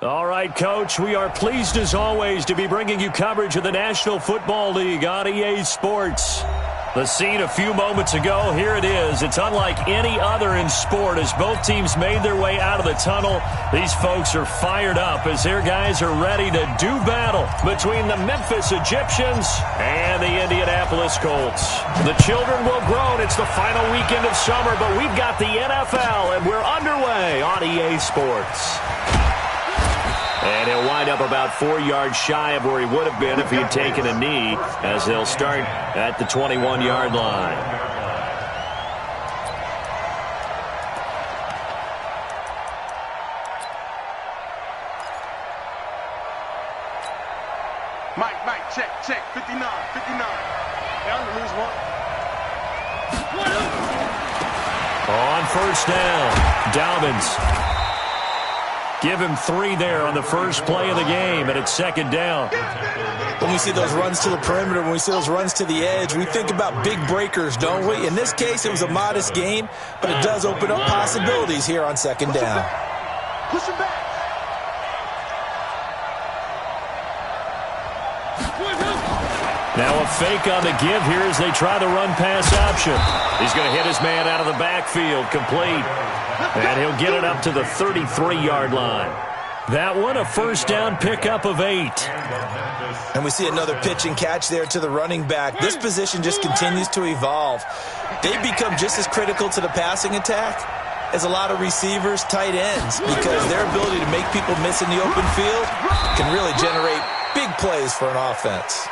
All right, Coach, we are pleased as always to be bringing you coverage of the National Football League on EA Sports. The scene a few moments ago, here it is. It's unlike any other in sport as both teams made their way out of the tunnel. These folks are fired up as their guys are ready to do battle between the Memphis Egyptians and the Indianapolis Colts. The children will groan. It's the final weekend of summer, but we've got the NFL, and we're underway on EA Sports. And he'll wind up about 4 yards shy of where he would have been if he had taken a knee, as they'll start at the 21-yard line. Mike, check, 59. Down to lose one. On first down, Dobbins. Give him 3 there on the first play of the game, and it's second down. When we see those runs to the perimeter, when we see those runs to the edge, we think about big breakers, don't we? In this case, it was a modest gain, but it does open up possibilities here on second down. Push him back. Now a fake on the give here as they try the run-pass option. He's going to hit his man out of the backfield, complete. And he'll get it up to the 33-yard line. That one, a first down pickup of 8. And we see another pitch and catch there to the running back. This position just continues to evolve. They become just as critical to the passing attack as a lot of receivers, tight ends, because their ability to make people miss in the open field can really generate big plays for an offense.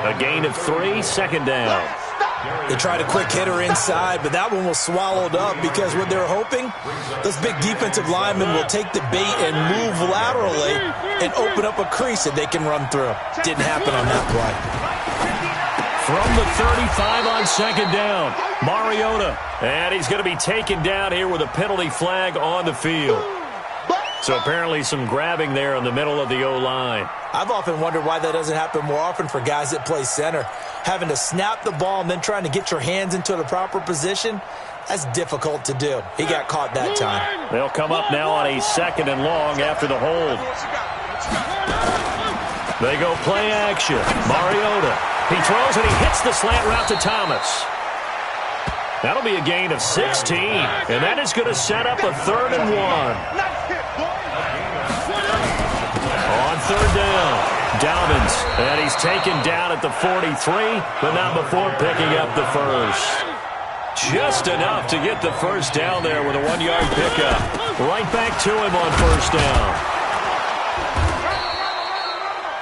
A gain of 3, second down. They tried a quick hitter inside, but that one was swallowed up because what they're hoping, those big defensive linemen will take the bait and move laterally and open up a crease that they can run through. Didn't happen on that play. From the 35 on second down, Mariota. And he's going to be taken down here with a penalty flag on the field. So apparently some grabbing there in the middle of the O-line. I've often wondered why that doesn't happen more often for guys that play center. Having to snap the ball and then trying to get your hands into the proper position, that's difficult to do. He got caught that time. They'll come up now on a second and long after the hold. They go play action. Mariota. He throws and he hits the slant route to Thomas. That'll be a gain of 16, and that is going to set up a 3rd and 1. On third down, Dobbins, and he's taken down at the 43, but not before picking up the first. Just enough to get the first down there with a 1-yard pickup. Right back to him on first down.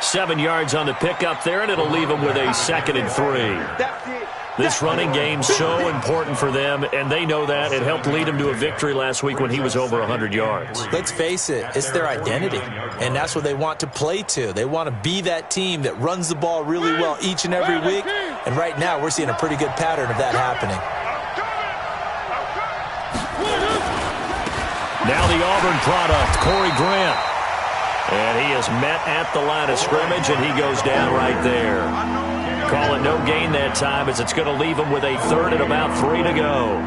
7 yards on the pickup there, and it'll leave him with a 2nd and 3. This running game's so important for them, and they know that. It helped lead them to a victory last week when he was over 100 yards. Let's face it, it's their identity, and that's what they want to play to. They want to be that team that runs the ball really well each and every week, and right now we're seeing a pretty good pattern of that happening. Now the Auburn product, Corey Grant. And he is met at the line of scrimmage, and he goes down right there. Call it no gain that time as it's going to leave him with a 3rd and about 3 to go.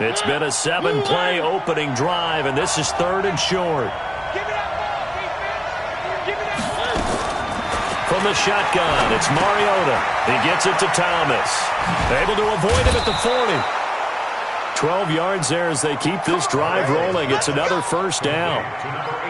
It's been a 7-play opening drive, and this is 3rd and short. From the shotgun, it's Mariota. He gets it to Thomas. Able to avoid him at the 40. 12 yards there as they keep this drive rolling. It's another first down.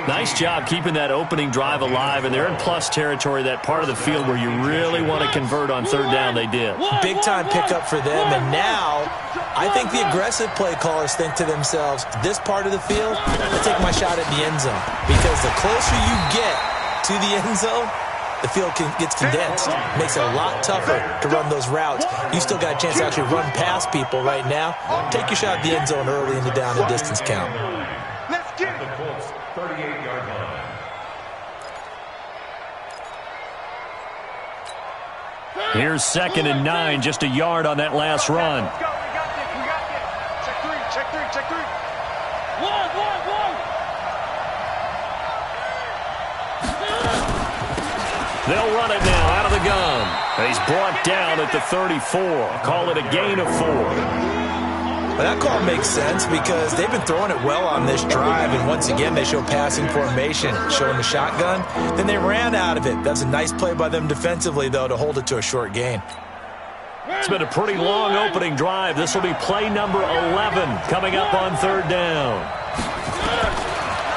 Nice job keeping that opening drive alive, and they're in plus territory, that part of the field where you really want to convert on third down. They did. Big-time pickup for them, and now I think the aggressive play callers think to themselves, this part of the field, I take my shot at the end zone, because the closer you get to the end zone, the field gets condensed. Makes it a lot tougher to run those routes. You still got a chance to actually run past people right now. Take your shot at the end zone early in the down and distance count. Let's get it. 38-yard line. Here's 2nd and 9, just a yard on that last run. Let's go. We got this. Check three. One. They'll run it now out of the gun. And he's brought down at the 34. Call it a gain of 4. Well, that call makes sense because they've been throwing it well on this drive, and once again they show passing formation, showing the shotgun. Then they ran out of it. That's a nice play by them defensively, though, to hold it to a short gain. It's been a pretty long opening drive. This will be play number 11 coming up on 3rd down.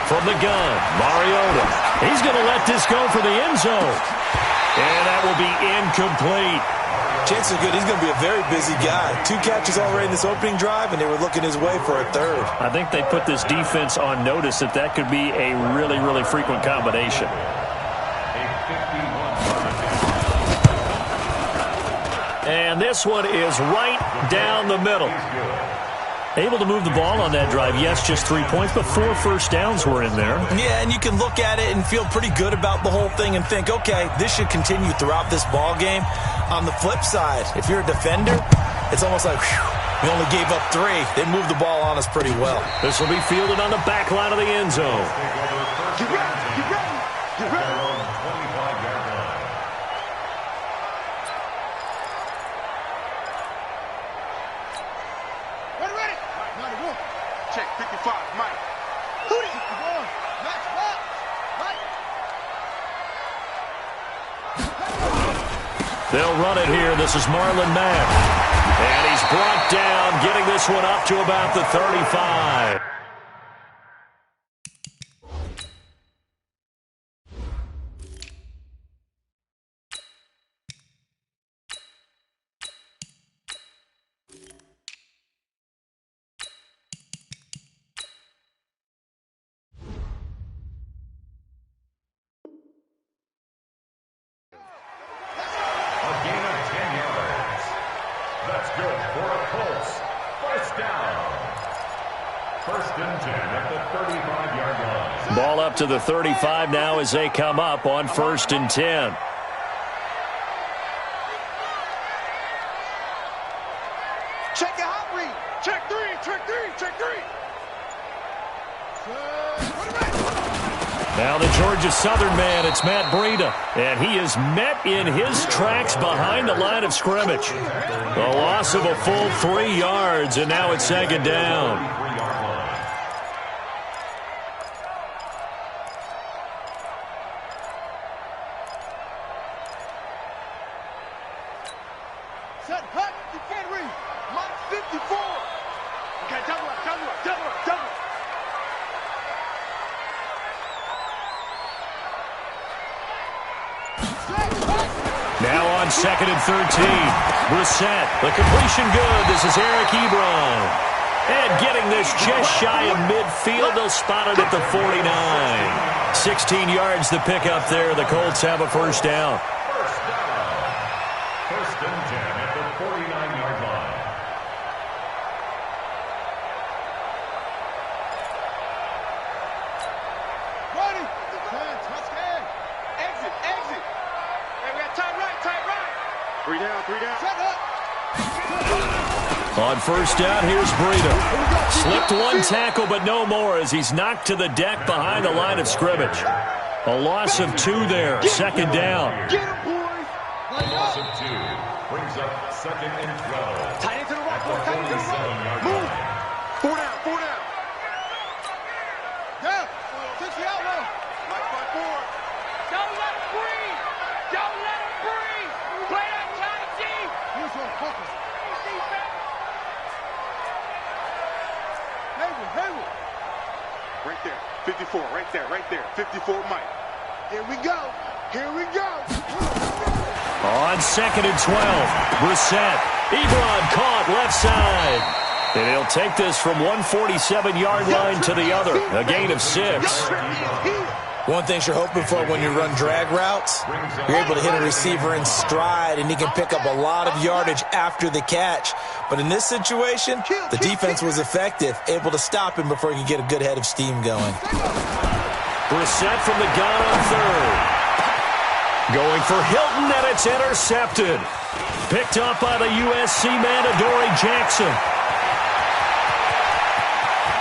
From the gun, Mariota. He's going to let this go for the end zone. And that will be incomplete. Chances are good he's going to be a very busy guy. 2 catches already in this opening drive, and they were looking his way for a 3rd. I think they put this defense on notice that could be a really, really frequent combination. And this one is right down the middle. Able to move the ball on that drive. Yes, just 3 points, but 4 first downs were in there. Yeah, and you can look at it and feel pretty good about the whole thing and think, okay, this should continue throughout this ball game. On the flip side, if you're a defender, it's almost like, whew, we only gave up 3. They moved the ball on us pretty well. This will be fielded on the back line of the end zone. Get ready, get ready, get ready. Check 55, Mike. Who did you go? Max Box. Mike. They'll run it here. This is Marlon Mack. And he's brought down, getting this one up to about the 35. That's good for a Colts. 1st down. 1st and 10 at the 35-yard line. Ball up to the 35 now as they come up on 1st and 10. Check your hot read. Check 3, check 3, check 3. Now the Georgia Southern man, it's Matt Breida. And he is met in his tracks behind the line of scrimmage. The loss of a full 3 yards, and now it's 2nd down. Set, hut, you can't read. Mike 54. Okay, double up, double up, double up, double up. Now on 2nd and 13. Brissett, the completion good. This is Eric Ebron. And getting this just shy of midfield. They'll spot it at the 49. 16 yards to pick up there. The Colts have a 1st down. 1st and 10 at the 49-yard line. Ready. Touchdown. Exit, exit. Hey, we got tight right, tight right. 3 down, 3 down. Set up. On 1st down, here's Breida. Slipped 1 tackle, but no more as he's knocked to the deck behind the line of scrimmage. A loss of 2 there. 2nd down. Get him, boys. A loss of 2 brings up 2nd and 12. Tight into the right, At the tight into the right. 47-yard Move. line. 4 down, 4 down. Down. 60 out low. Right by 4. Don't let him breathe. Don't let him breathe. Play that tight D. Use your focus. Hayward. Right there. 54. Right there. Right there. 54 Mike. Here we go. Here we go. On 2nd and 12. Brissett. Ebron caught left side. And he'll take this from 147-yard line to the other. A gain of 6. One thing you're hoping for when you run drag routes, you're able to hit a receiver in stride, and he can pick up a lot of yardage after the catch. But in this situation, the defense was effective, able to stop him before he could get a good head of steam going. Brissett from the gun on 3rd. Going for Hilton, and it's intercepted. Picked up by the USC man, Adoree Jackson.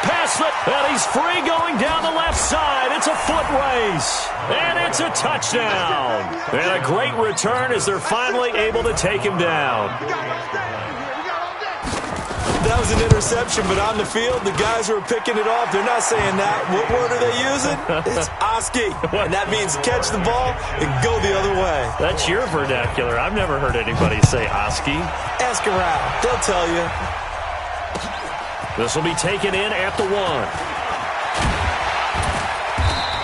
Pass slip, and he's free going down the left side. It's a foot race, and it's a touchdown. And a great return as they're finally able to take him down. That was an interception, but on the field, the guys who are picking it off, they're not saying that. What word are they using? It's Oski, and that means catch the ball and go the other way. That's your vernacular. I've never heard anybody say Oski. Ask around. They'll tell you. This will be taken in at the 1.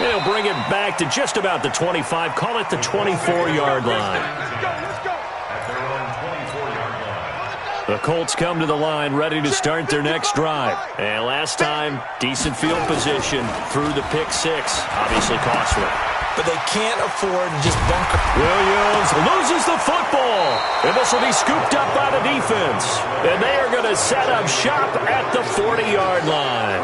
He'll bring it back to just about the 25. Call it the 24-yard line. The Colts come to the line ready to start their next drive. And last time, decent field position through the pick 6. Obviously costly. But they can't afford to just bunker. Williams loses the football. And this will be scooped up by the defense. And they are going to set up shop at the 40-yard line.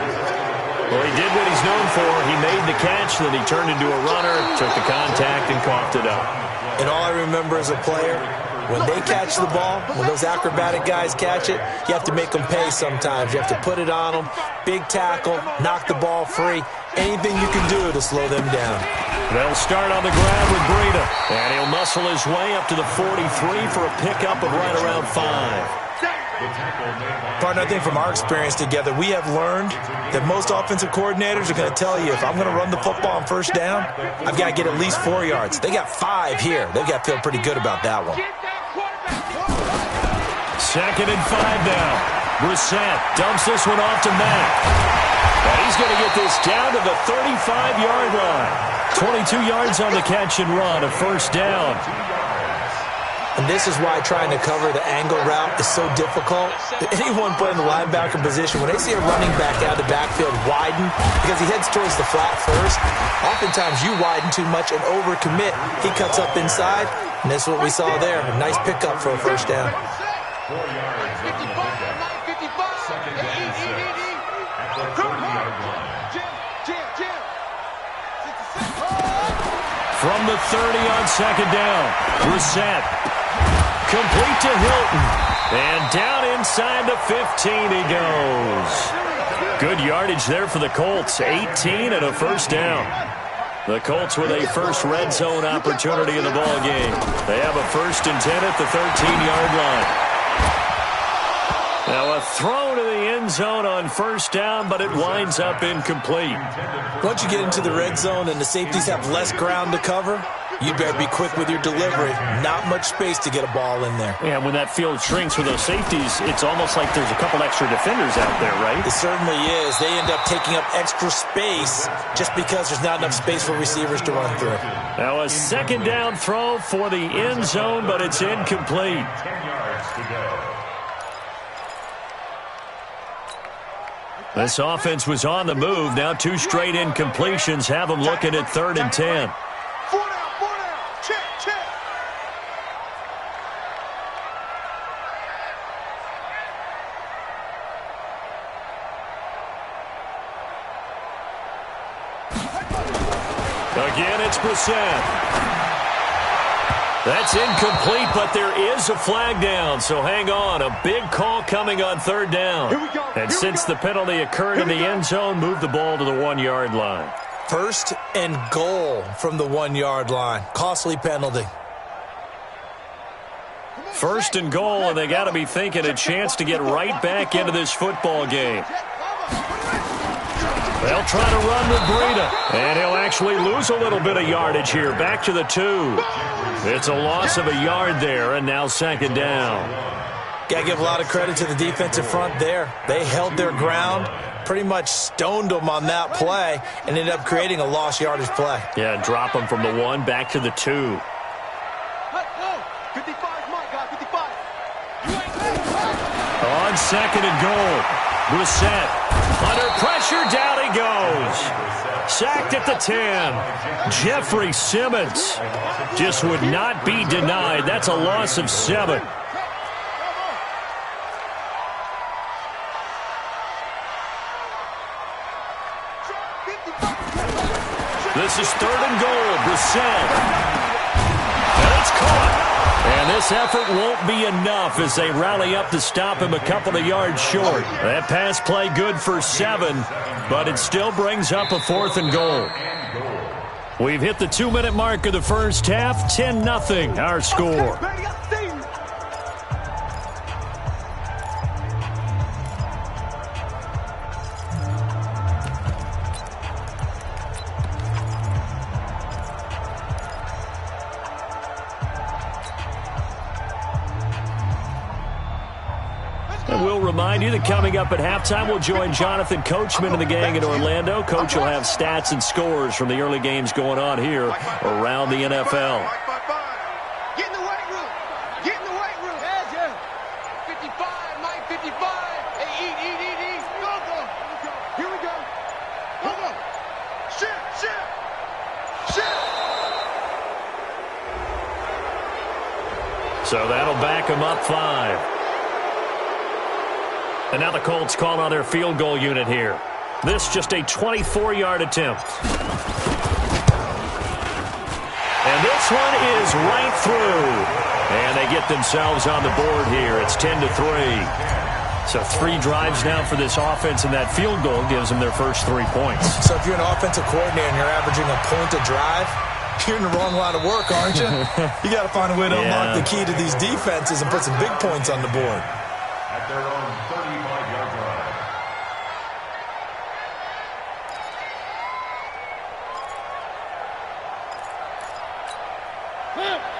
Well, he did what he's known for. He made the catch, then he turned into a runner, took the contact, and coughed it up. And all I remember as a player, when they catch the ball, when those acrobatic guys catch it, you have to make them pay sometimes. You have to put it on them, big tackle, knock the ball free, anything you can do to slow them down. They'll start on the ground with Breida, and he'll muscle his way up to the 43 for a pickup of right around 5. Partner, I think from our experience together, we have learned that most offensive coordinators are going to tell you, if I'm going to run the football on first down, I've got to get at least 4 yards. They got 5 here. They've got to feel pretty good about that one. 2nd and 5 now. Brissett dumps this one off to Mack. And he's going to get this down to the 35-yard line. 22 yards on the catch and run, a first down. And this is why trying to cover the angle route is so difficult. Anyone playing the linebacker position, when they see a running back out of the backfield widen, because he heads towards the flat first, oftentimes you widen too much and overcommit. He cuts up inside, and that's what we saw there. A nice pickup for a first down. 4 yards on the pickup. 2nd and 6 at the 30-yard line. From the 30 on 2nd down, Brissett. Complete to Hilton. And down inside the 15 he goes. Good yardage there for the Colts. 18 and a first down. The Colts with a first red zone opportunity in the ball game. They have a 1st and 10 at the 13-yard line. Now a throw to the end zone on first down, but it winds up incomplete. Once you get into the red zone and the safeties have less ground to cover, you better be quick with your delivery. Not much space to get a ball in there. Yeah, when that field shrinks with those safeties, it's almost like there's a couple extra defenders out there, right? It certainly is. They end up taking up extra space just because there's not enough space for receivers to run through. Now a 2nd down throw for the end zone, but it's incomplete. 10 yards to go. This offense was on the move. Now 2 straight incompletions have them looking at 3rd and 10. 4 down, check. Again, it's Brissett. That's incomplete, but there is a flag down, so hang on. A big call coming on 3rd down. And since the penalty occurred in the end zone, move the ball to the 1-yard line. 1st and goal from the 1-yard line. Costly penalty. 1st and goal, and they got to be thinking a chance to get right back into this football game. They'll try to run with Breida, and he'll actually lose a little bit of yardage here. Back to the 2. It's a loss of a yard there, and now 2nd down. Got to give a lot of credit to the defensive front there. They held their ground, pretty much stoned them on that play, and ended up creating a lost yardage play. Yeah, drop them from the 1 back to the 2. 55, my guy, 55. On 2nd and goal, Brissett. Under pressure, down he goes. Sacked at the 10. Jeffrey Simmons just would not be denied. That's a loss of 7. This is 3rd and goal. Brissett. And it's caught. And this effort won't be enough as they rally up to stop him a couple of yards short. That pass play good for 7, but it still brings up a 4th and goal. We've hit the 2-minute mark of the first half. 10-0 our score. And we'll remind you that coming up at halftime, we'll join Jonathan Coachman and the gang in Orlando. Coach will have stats and scores from the early games going on here around the NFL. Get in the weight room. Get in the weight room. 55, Mike, 55. Hey, eat. Go. Here we go. Go. Shift. So that'll back him up 5. And now the Colts call on their field goal unit here. This just a 24-yard attempt. And this one is right through. And they get themselves on the board here. It's 10-3. So 3 drives now for this offense, and that field goal gives them their first 3 points. So if you're an offensive coordinator and you're averaging a point a drive, you're in the wrong line of work, aren't you? You got to find a way to unlock the key to these defenses and put some big points on the board. At their own 35-yard line.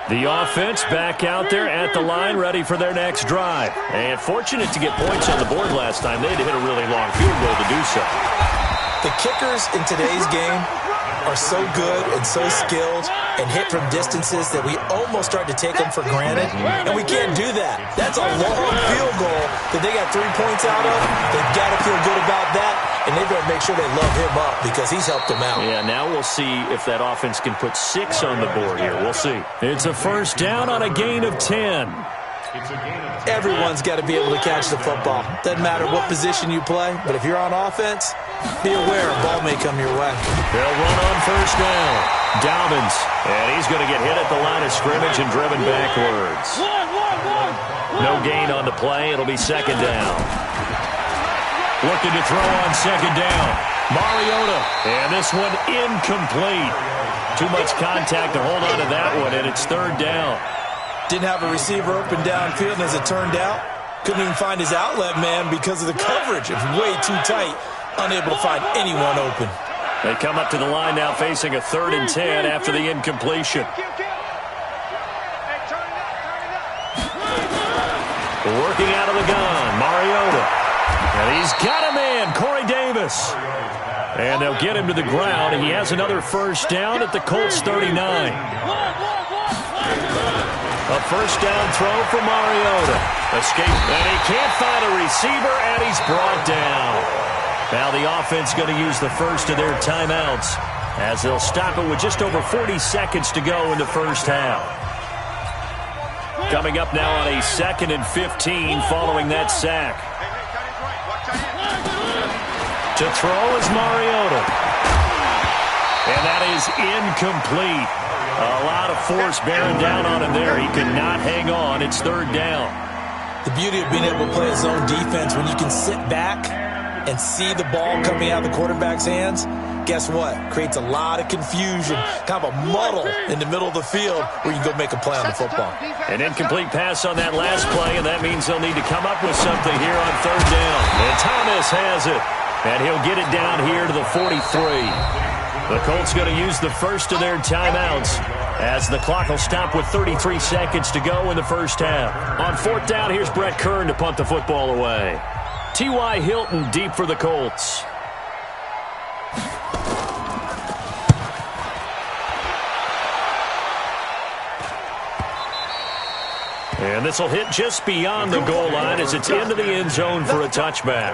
The offense back out there at the line, ready for their next drive. And fortunate to get points on the board last time. They had to hit a really long field goal to do so. The kickers in today's game are so good and so skilled and hit from distances that we almost start to take them for granted, and we can't do that. That's a long field goal that they got 3 points out of. They've got to feel good about that, and they've got to make sure they love him up because he's helped them out. Yeah, now we'll see if that offense can put 6 on the board here. We'll see. It's a first down on a gain of 10. Everyone's got to be able to catch the football. Doesn't matter what position you play, but if you're on offense, be aware a ball may come your way. They'll run on first down. Dobbins, and he's going to get hit at the line of scrimmage and driven backwards. No gain on the play. It'll be second down. Looking to throw on second down. Mariota, and this one incomplete. Too much contact to hold on to that one, and it's third down. Didn't have a receiver open downfield, and as it turned out, couldn't even find his outlet man because of the coverage. It was way too tight, unable to find anyone open. They come up to the line now facing a 3rd and 10 after the incompletion. Working out of the gun, Mariota. And he's got him in, Corey Davis. And they'll get him to the ground. He has another first down at the Colts 39. A first down throw for Mariota. Escape, and he can't find a receiver, and he's brought down. Now the offense going to use the first of their timeouts as they'll stop it with just over 40 seconds to go in the first half. Coming up now on a 2nd and 15 following that sack. To throw is Mariota. And that is incomplete. A lot of force bearing down on him there. He could not hang on. It's third down. The beauty of being able to play his own defense when you can sit back and see the ball coming out of the quarterback's hands, guess what? Creates a lot of confusion, kind of a muddle in the middle of the field where you can go make a play on the football. An incomplete pass on that last play, and that means they'll need to come up with something here on third down. And Thomas has it, and he'll get it down here to the 43. The Colts going to use the first of their timeouts as the clock will stop with 33 seconds to go in the first half. On 4th down, here's Brett Kern to punt the football away. T.Y. Hilton deep for the Colts. And this will hit just beyond the goal line as it's into the end zone for a touchback.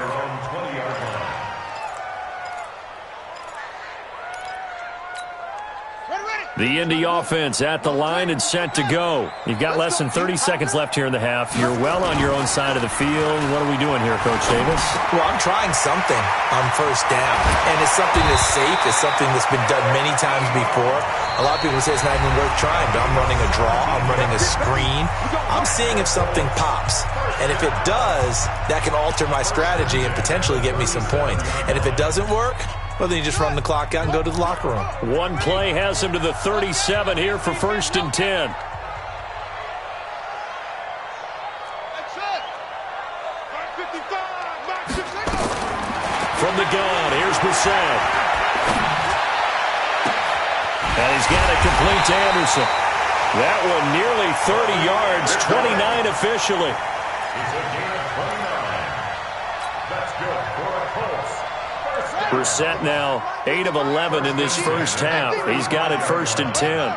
Ready. The Indy offense at the line and set to go. You've got less than 30 seconds left here in the half. You're well on your own side of the field. What are we doing here, Coach Davis? Well, I'm trying something on first down, and it's something that's safe. It's something that's been done many times before. A lot of people say it's not even worth trying, but I'm running a draw. I'm running a screen. I'm seeing if something pops, and if it does, that can alter my strategy and potentially get me some points. And if it doesn't work, well, then you just run the clock out and go to the locker room. One play has him to the 37 here for 1st and 10. That's it. 55, Mark 6. From the gun, here's Brissett. And he's got it complete to Anderson. That one nearly 30 yards, 29 officially. It's a gain of 29. That's good for the Colts. Brissett now 8 of 11 in this first half. He's got it 1st and 10.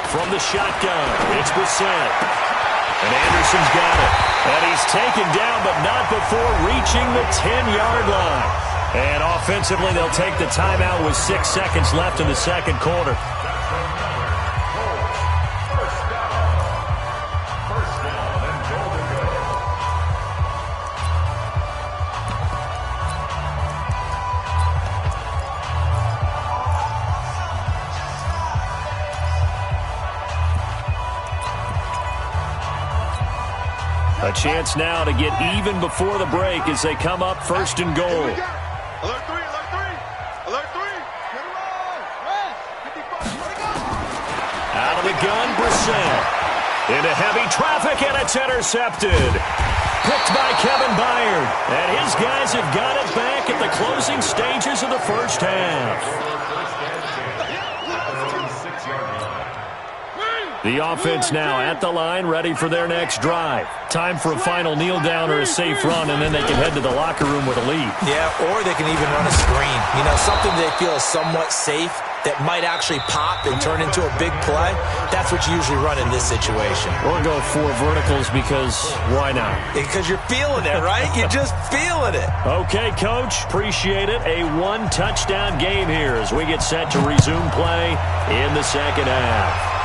From the shotgun, it's Brissett. And Anderson's got it. And he's taken down, but not before reaching the 10-yard line. And offensively, they'll take the timeout with 6 seconds left in the second quarter. A chance now to get even before the break as they come up 1st and goal. Alert 3, alert 3, alert 3. Get it roll. Rest. 55, Out of the gun, Brissett. Into heavy traffic, and it's intercepted. Picked by Kevin Byard. And his guys have got it back at the closing stages of the first half. The offense now at the line, ready for their next drive. Time for a final kneel down or a safe run, and then they can head to the locker room with a lead. Yeah, or they can even run a screen. You know, something they feel is somewhat safe that might actually pop and turn into a big play. That's what you usually run in this situation. Or go 4 verticals because why not? Because you're feeling it, right? You're just feeling it. Okay, Coach, appreciate it. A 1-touchdown game here as we get set to resume play in the second half.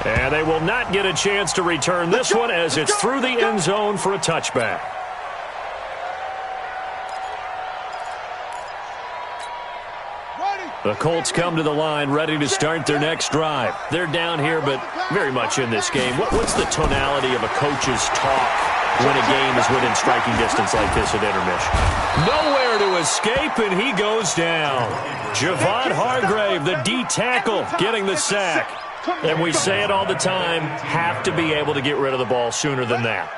And they will not get a chance to return this one as it's through the end zone for a touchback. The Colts come to the line ready to start their next drive. They're down here, but very much in this game. What's the tonality of a coach's talk when a game is within striking distance like this at intermission? Nowhere to escape, and he goes down. Javon Hargrave, the D tackle, getting the sack. And we say it all the time, have to be able to get rid of the ball sooner than that.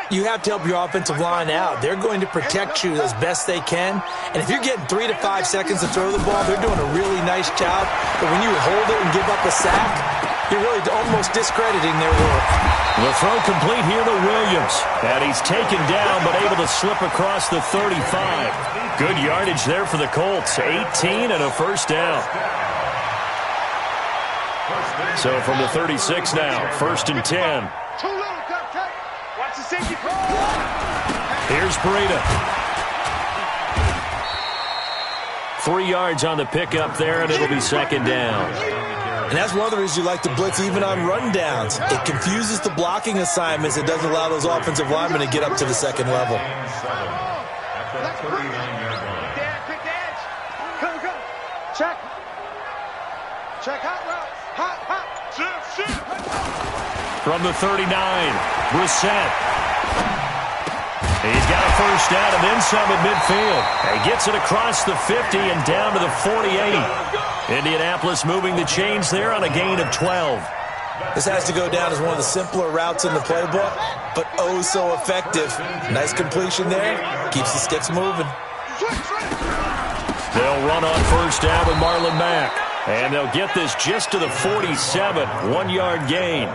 You have to help your offensive line out. They're going to protect you as best they can. And if you're getting 3 to 5 seconds to throw the ball, they're doing a really nice job. But when you hold it and give up a sack, you're really almost discrediting their work. The throw complete here to Williams. And he's taken down, but able to slip across the 35. Good yardage there for the Colts. 18 and a first down. So from the 36 now, 1st and 10. Watch the safety. Here's Breida. 3 yards on the pickup there, and it'll be second down. And that's one of the reasons you like to blitz even on rundowns. It confuses the blocking assignments. It doesn't allow those offensive linemen to get up to the second level. Quick edge. Go. Check. Check hot route. Hot. Shift. From the 39, Brissett. He's got a first down and then some at midfield. He gets it across the 50 and down to the 48. Indianapolis moving the chains there on a gain of 12. This has to go down as one of the simpler routes in the playbook, but oh so effective. Nice completion there. Keeps the sticks moving. They'll run on first down with Marlon Mack. And they'll get this just to the 47, 1-yard gain.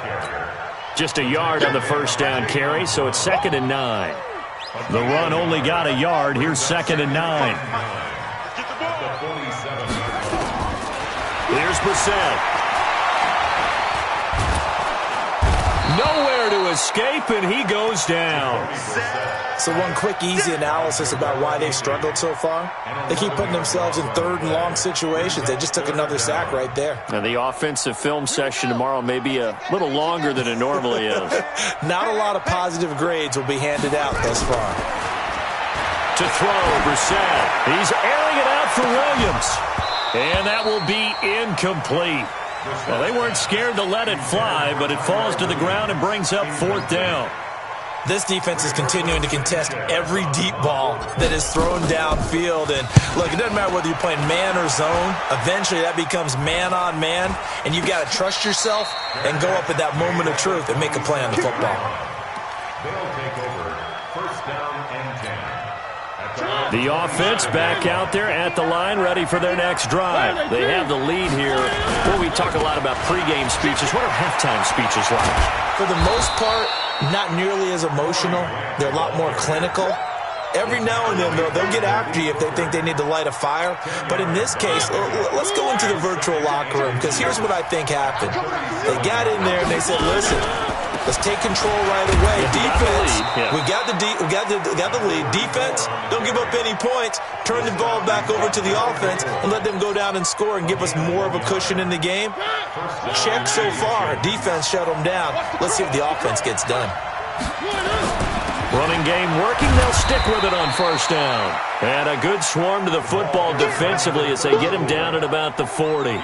Just a yard on the first down carry, so it's 2nd and 9. The run only got a yard. Here's 2nd and 9. Here's Brissett. Nowhere to escape, and he goes down. So one quick, easy analysis about why they've struggled so far. They keep putting themselves in third and long situations. They just took another sack right there. And the offensive film session tomorrow may be a little longer than it normally is. Not a lot of positive grades will be handed out thus far. To throw, Brissett. He's airing it out for Williams. And that will be incomplete. Well, they weren't scared to let it fly, but it falls to the ground and brings up fourth down. This defense is continuing to contest every deep ball that is thrown downfield. And, look, it doesn't matter whether you're playing man or zone. Eventually, that becomes man-on-man, and you've got to trust yourself and go up at that moment of truth and make a play on the football. They'll take over first down and 10. The offense back out there at the line, ready for their next drive. They have the lead here. Well, we talk a lot about pregame speeches. What are halftime speeches like? For the most part, not nearly as emotional. They're a lot more clinical. Every now and then, though, they'll get after you if they think they need to light a fire. But in this case, let's go into the virtual locker room, because here's what I think happened. They got in there and they said, listen, let's take control right away. Defense, we got the lead. Defense, don't give up any points. Turn the ball back over to the offense and let them go down and score and give us more of a cushion in the game. Check so far. Defense shut them down. Let's see if the offense gets done. Running game working. They'll stick with it on first down. And a good swarm to the football defensively as they get him down at about the 40.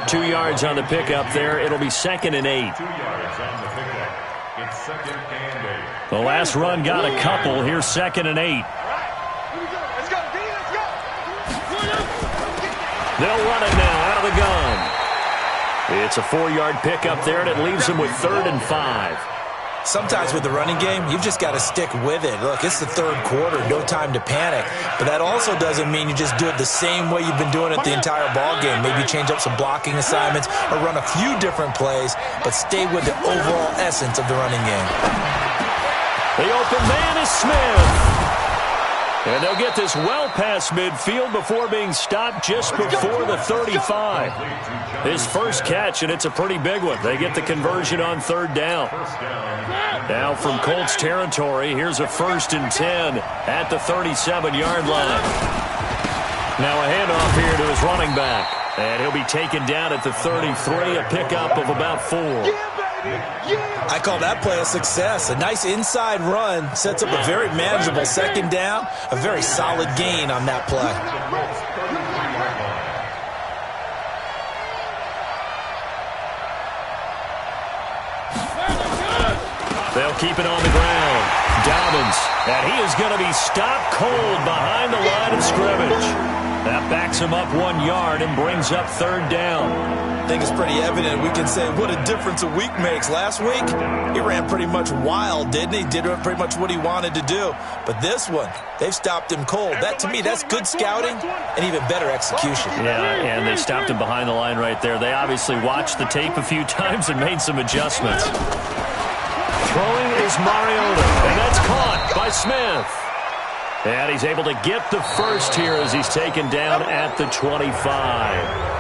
2 yards on the pickup there. It'll be 2nd and 8. 2 yards on the pickup. It's 2nd and 8. The last run got a couple. Here's 2nd and 8. Let's go, D, let's go. They'll run it now out of the gun. It's a 4-yard pickup there, and it leaves them with 3rd and 5. Sometimes with the running game, you've just got to stick with it. Look, it's the third quarter, no time to panic. But that also doesn't mean you just do it the same way you've been doing it the entire ball game. Maybe change up some blocking assignments or run a few different plays, but stay with the overall essence of the running game. The open man is Smith. And they'll get this well past midfield before being stopped just before the 35. His first catch, and it's a pretty big one. They get the conversion on 3rd down. Now from Colts territory, here's a 1st and 10 at the 37-yard line. Now a handoff here to his running back. And he'll be taken down at the 33, a pickup of about 4. I call that play a success. A nice inside run sets up a very manageable 2nd down, a very solid gain on that play. They'll keep it on the ground. Dobbins, and he is going to be stopped cold behind the line of scrimmage. That backs him up 1 yard and brings up 3rd down. I think it's pretty evident. We can say what a difference a week makes. Last week, he ran pretty much wild, didn't he? Did pretty much what he wanted to do. But this one, they've stopped him cold. That, to me, that's good scouting and even better execution. Yeah, and they stopped him behind the line right there. They obviously watched the tape a few times and made some adjustments. Throwing is Mariota, and that's caught by Smith. And he's able to get the first here as he's taken down at the 25.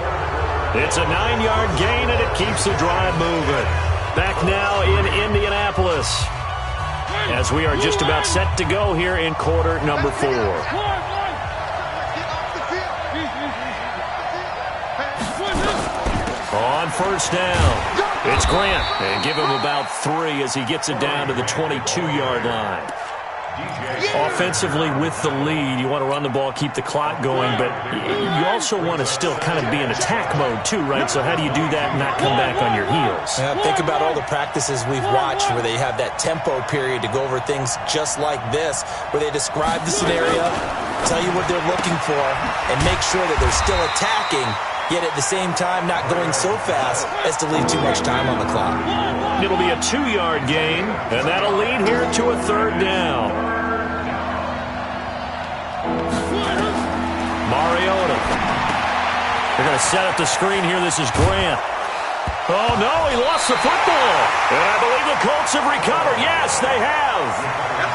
It's a 9-yard gain, and it keeps the drive moving. Back now in Indianapolis as we are just about set to go here in quarter number 4. On first down, it's Grant. And give him about 3 as he gets it down to the 22-yard line. Offensively with the lead, you want to run the ball, keep the clock going, but you also want to still kind of be in attack mode too, right? So how do you do that and not come back on your heels? Yeah, think about all the practices we've watched where they have that tempo period to go over things just like this, where they describe the scenario, tell you what they're looking for, and make sure that they're still attacking, yet at the same time not going so fast as to leave too much time on the clock. It'll be a 2-yard gain, and that'll lead here to a 3rd down. Mariota. They're going to set up the screen here. This is Grant. Oh, no, he lost the football. And I believe the Colts have recovered. Yes, they have.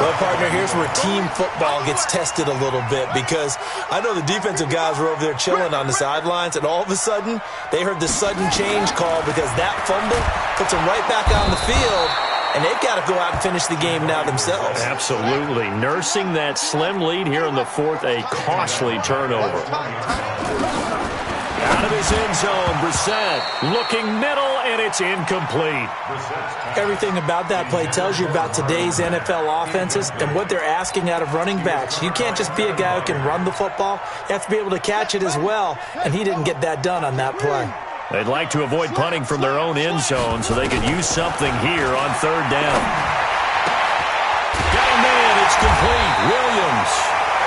Well, partner, here's where team football gets tested a little bit, because I know the defensive guys were over there chilling on the sidelines, and all of a sudden, they heard the sudden change call because that fumble puts them right back on the field. and they've got to go out and finish the game now themselves. Absolutely. Nursing that slim lead here in the fourth, a costly turnover. Out of his end zone, Brissett looking middle, and it's incomplete. Everything about that play tells you about today's NFL offenses and what they're asking out of running backs. You can't just be a guy who can run the football. You have to be able to catch it as well, and he didn't get that done on that play. They'd like to avoid punting from their own end zone so they could use something here on third down. Got a man, it's complete. Williams.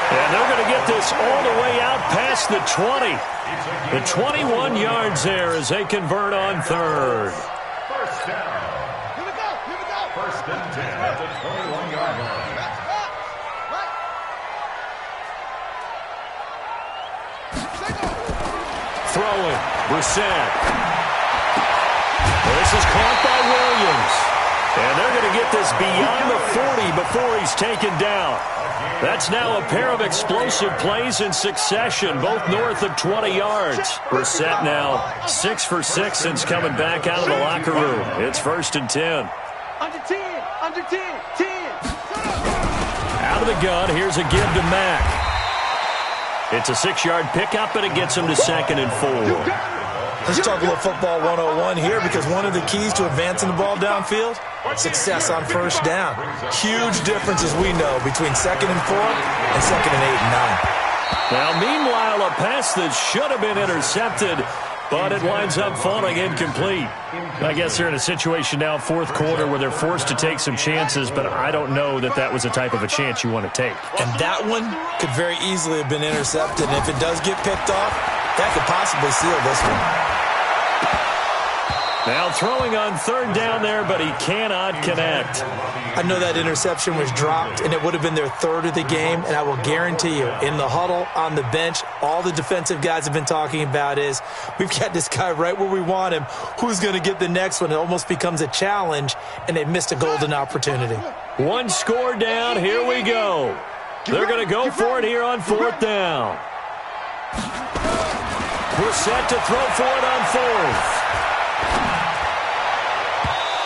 And they're going to get this all the way out past the 20. The 21 yards there as they convert on third. First down. Here we go. First and 10 at the 21-yard line. Throwing, Brissett. This is caught by Williams. And they're going to get this beyond the 40 before he's taken down. That's now a pair of explosive plays in succession, both north of 20 yards. Brissett now 6 for 6 since coming back out of the locker room. It's first and 10. Under 10. 10. Out of the gun, here's a give to Mack. It's a 6-yard pickup, and it gets him to second and 4. Let's talk a little football 101 here, because one of the keys to advancing the ball downfield, success on first down. Huge difference, as we know, between second and 4 and second and 8 and 9. Now, meanwhile, a pass that should have been intercepted, but it winds up falling incomplete. I guess they're in a situation now, fourth quarter, where they're forced to take some chances, but I don't know that that was the type of a chance you want to take. And that one could very easily have been intercepted, and if it does get picked off, that could possibly seal this one. Now throwing on third down there, but he cannot connect. I know that interception was dropped, and it would have been their third of the game, and I will guarantee you, in the huddle, on the bench, all the defensive guys have been talking about is, we've got this guy right where we want him. Who's going to get the next one? It almost becomes a challenge, and they missed a golden opportunity. One score down. Here we go. They're going to go for it here on fourth down. We're set to throw for it on fourth.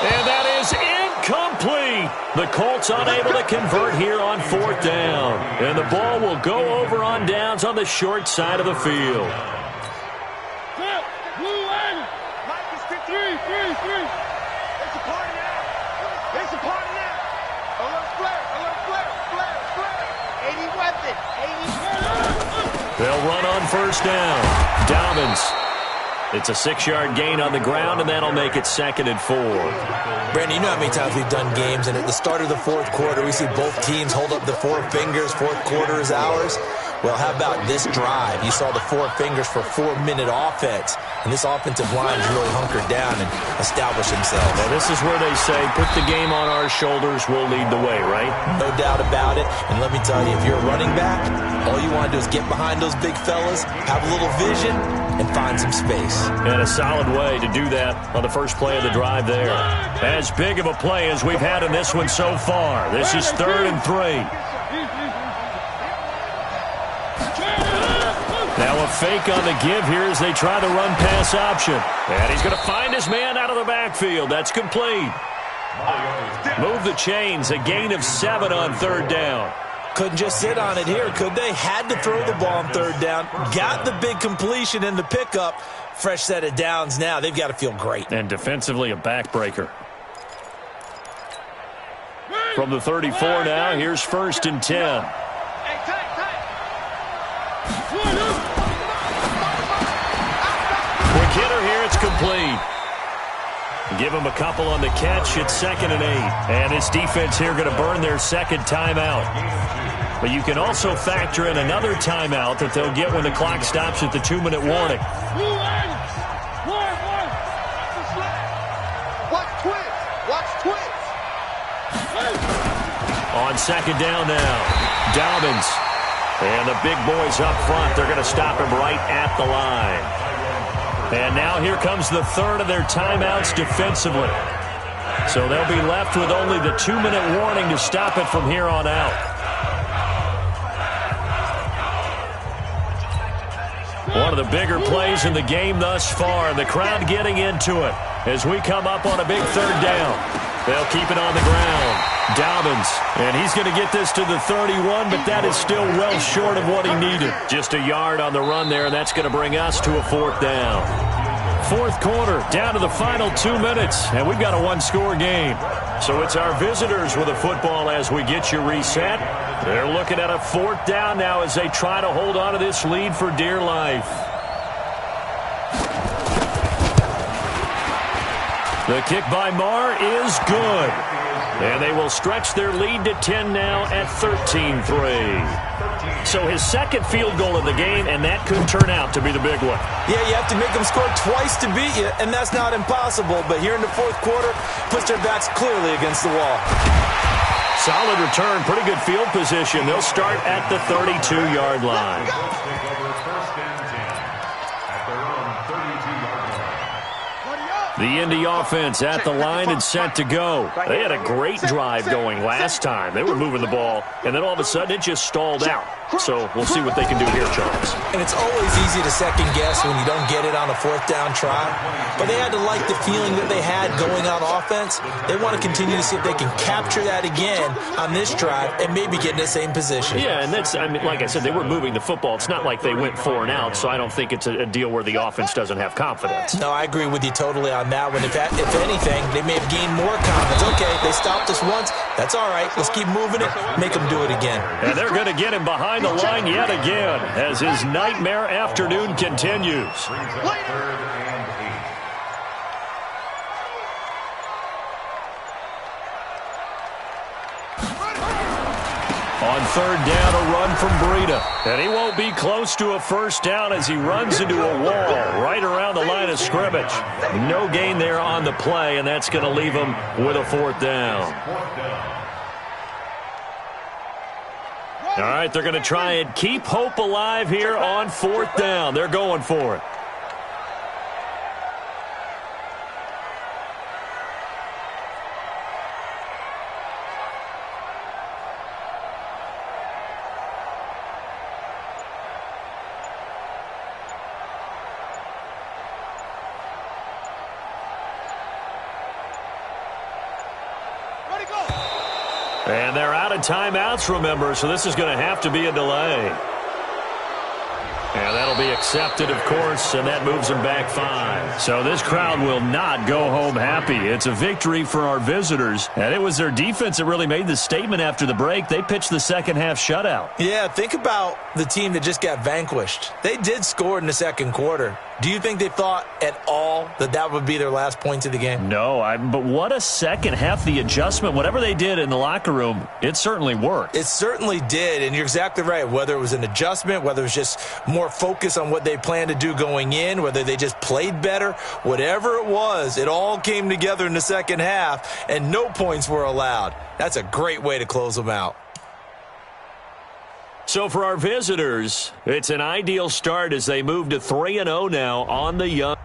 And that is incomplete. The Colts unable to convert here on fourth down. And the ball will go over on downs on the short side of the field. Mike is 53. It's a party now. Alert flare. 80 weapon. 80. They'll run on first down. Dobbins. It's a 6-yard gain on the ground, and that'll make it second and 4. Brandon, you know how many times we've done games, and at the start of the fourth quarter, we see both teams hold up the four fingers. Fourth quarter is ours. Well, how about this drive? You saw the four fingers for 4-minute offense, and this offensive line has really hunkered down and established themselves. Now, this is where they say, put the game on our shoulders, we'll lead the way, right? No doubt about it. And let me tell you, if you're a running back, all you want to do is get behind those big fellas, have a little vision, and find some space. And a solid way to do that on the first play of the drive there. As big of a play as we've had in this one so far. This is 3rd and 3. Now a fake on the give here as they try the run-pass option. And he's going to find his man out of the backfield. That's complete. Move the chains. A gain of 7 on third down. Couldn't just sit on it here, could they? Had to throw the ball on third down. Got the big completion in the pickup. Fresh set of downs now. They've got to feel great. And defensively, a backbreaker. From the 34 now, here's 1st and 10. Quick hitter here, it's complete. Give him a couple on the catch. It's 2nd and 8. And this defense here going to burn their second timeout. But you can also factor in another timeout that they'll get when the clock stops at the 2-minute warning. Watch twitch. On second down now, Dobbins. And the big boys up front, they're going to stop him right at the line. And now here comes the 3rd of their timeouts defensively. So they'll be left with only the 2-minute warning to stop it from here on out. One of the bigger plays in the game thus far. The crowd getting into it as we come up on a big 3rd down. They'll keep it on the ground. Dobbins, and he's going to get this to the 31, but that is still well short of what he needed. Just a yard on the run there, and that's going to bring us to a 4th down. 4th quarter, down to the final 2 minutes, and we've got a one-score game. So it's our visitors with the football as we get you reset. They're looking at a 4th down now as they try to hold on to this lead for dear life. The kick by Marr is good. And they will stretch their lead to 10 now at 13-3. So his second field goal of the game, and that could turn out to be the big one. Yeah, you have to make them score twice to beat you, and that's not impossible. But here in the 4th quarter, puts their backs clearly against the wall. Solid return, pretty good field position. They'll start at the 32-yard line. The Indy offense at the line and set to go. They had a great drive going last time. They were moving the ball, and then all of a sudden it just stalled out. So we'll see what they can do here, Charles. And it's always easy to second guess when you don't get it on a 4th down try. But they had to like the feeling that they had going on offense. They want to continue to see if they can capture that again on this drive and maybe get in the same position. Yeah, and that's, I mean, like I said, they were moving the football. It's not like they went 4 and out, so I don't think it's a deal where the offense doesn't have confidence. No, I agree with you totally on that one. If anything, they may have gained more confidence. Okay, they stopped us once. That's all right. Let's keep moving it. Make them do it again. And they're going to get him behind the line yet again as his nightmare afternoon continues. On 3rd down, a run from Breida. And he won't be close to a 1st down as he runs into a wall right around the line of scrimmage. No gain there on the play, and that's going to leave him with a 4th down. All right, they're going to try and keep hope alive here on 4th down. They're going for it. And they're out of timeouts, remember, so this is going to have to be a delay. And that'll be accepted, of course, and that moves them back 5. So this crowd will not go home happy. It's a victory for our visitors, and it was their defense that really made the statement after the break. They pitched the second-half shutout. Yeah, think about the team that just got vanquished. They did score in the 2nd quarter. Do you think they thought at all that that would be their last points of the game? No, but what a second half. The adjustment, whatever they did in the locker room, it certainly worked. It certainly did, and you're exactly right. Whether it was an adjustment, whether it was just more focus on what they planned to do going in, whether they just played better, whatever it was, it all came together in the second half, and no points were allowed. That's a great way to close them out. So for our visitors, it's an ideal start as they move to 3-0 now on the young.